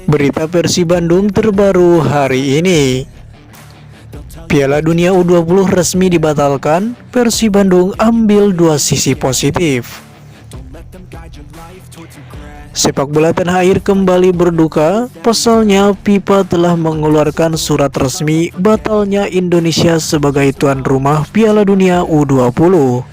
Berita Persib Bandung terbaru hari ini. Piala Dunia U20 resmi dibatalkan, Persib Bandung ambil dua sisi positif. Sepak bola tanah air kembali berduka, pasalnya FIFA telah mengeluarkan surat resmi batalnya Indonesia sebagai tuan rumah Piala Dunia U20.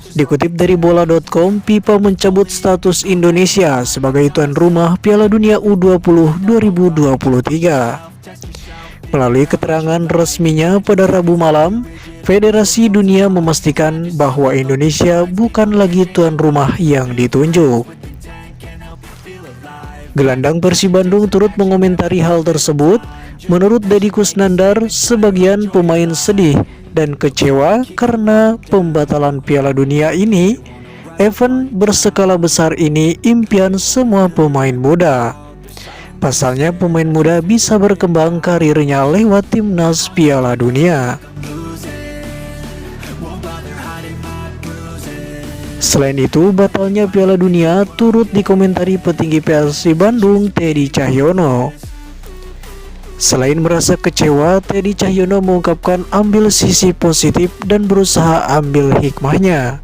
Dikutip dari bola.com, FIFA mencabut status Indonesia sebagai tuan rumah Piala Dunia U20 2023. Melalui keterangan resminya pada Rabu malam, Federasi Dunia memastikan bahwa Indonesia bukan lagi tuan rumah yang ditunjuk. Gelandang Persib Bandung turut mengomentari hal tersebut. Menurut Deddy Kusnandar, sebagian pemain sedih dan kecewa karena pembatalan Piala Dunia ini. Event berskala besar ini impian semua pemain muda. Pasalnya pemain muda bisa berkembang karirnya lewat timnas Piala Dunia. Selain itu, batalnya Piala Dunia turut dikomentari petinggi Persib Bandung, Teddy Cahyono. Selain merasa kecewa, Teddy Cahyono mengungkapkan ambil sisi positif dan berusaha ambil hikmahnya.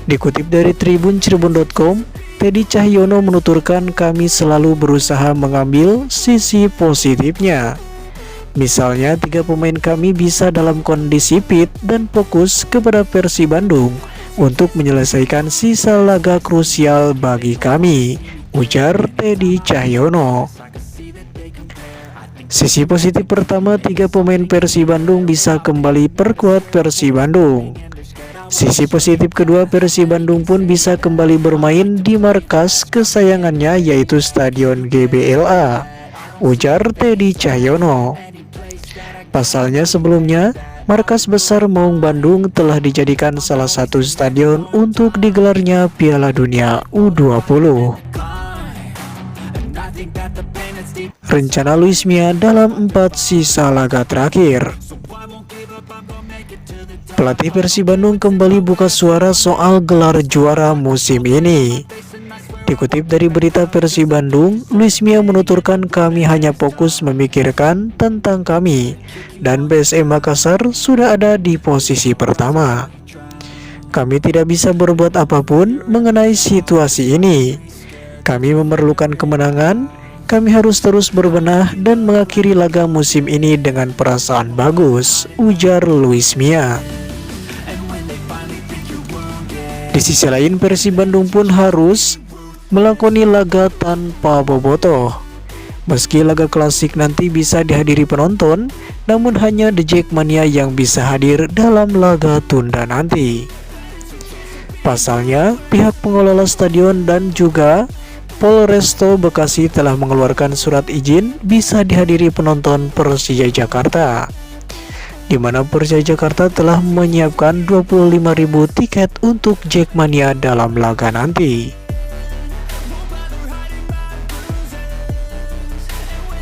Dikutip dari tribuncirebon.com, Teddy Cahyono menuturkan, kami selalu berusaha mengambil sisi positifnya. Misalnya 3 pemain kami bisa dalam kondisi fit dan fokus kepada Persib Bandung untuk menyelesaikan sisa laga krusial bagi kami, ujar Teddy Cahyono. Sisi positif pertama, 3 pemain Persib Bandung bisa kembali perkuat Persib Bandung. Sisi positif kedua, Persib Bandung pun bisa kembali bermain di markas kesayangannya yaitu Stadion GBLA, ujar Teddy Cahyono. Pasalnya sebelumnya, markas besar Maung Bandung telah dijadikan salah satu stadion untuk digelarnya Piala Dunia U20. Rencana Luis Mia dalam 4 sisa laga terakhir. Pelatih Persib Bandung kembali buka suara soal gelar juara musim ini. Dikutip dari berita Persib Bandung, Luis Mia menuturkan, kami hanya fokus memikirkan tentang kami dan PSM Makassar sudah ada di posisi pertama. Kami tidak bisa berbuat apapun mengenai situasi ini. Kami memerlukan kemenangan, kami harus terus berbenah dan mengakhiri laga musim ini dengan perasaan bagus, ujar Luis Mia. Di sisi lain, Persib Bandung pun harus melakoni laga tanpa bobotoh. Meski laga klasik nanti bisa dihadiri penonton, namun hanya The Jackmania yang bisa hadir dalam laga tunda nanti. Pasalnya, pihak pengelola stadion dan juga Polresto Bekasi telah mengeluarkan surat izin bisa dihadiri penonton Persija Jakarta, di mana Persija Jakarta telah menyiapkan 25.000 tiket untuk Jackmania dalam laga nanti.